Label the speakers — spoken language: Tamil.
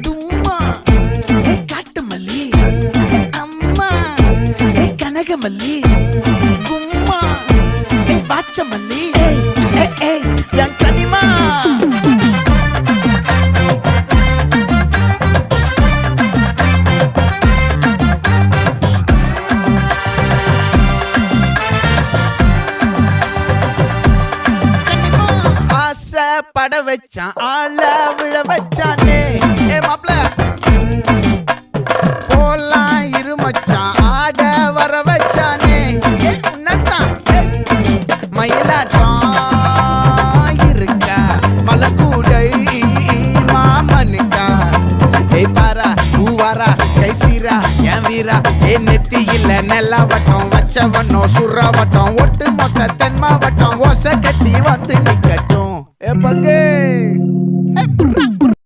Speaker 1: தும்மா ஏ காட்டு மல்லி அம்மா ஏ கனகமல்லி கும்மா ஏ பாச்ச மல்லி என் கனிமா பட வச்சான் ஆள விழ வச்சானே ஏ மாப்ள போலாம் இருமச்சான் ஆட வர வச்சானே ஏ உன்னத்தான் மயிலாட்டம் இருக்கா மலக்கூடை மாமனுக்கா ஏய் பாரா பூவாரா கைசீரா என் வீரா ஏ நெத்தி இல்ல நெல்லா வட்டம் வச்சவனோ சுறா வட்டம் ஒட்டு மொத்த தென் மாவட்டம் ஓசை கட்டி வந்து நிக்கட்டும். É pra quem?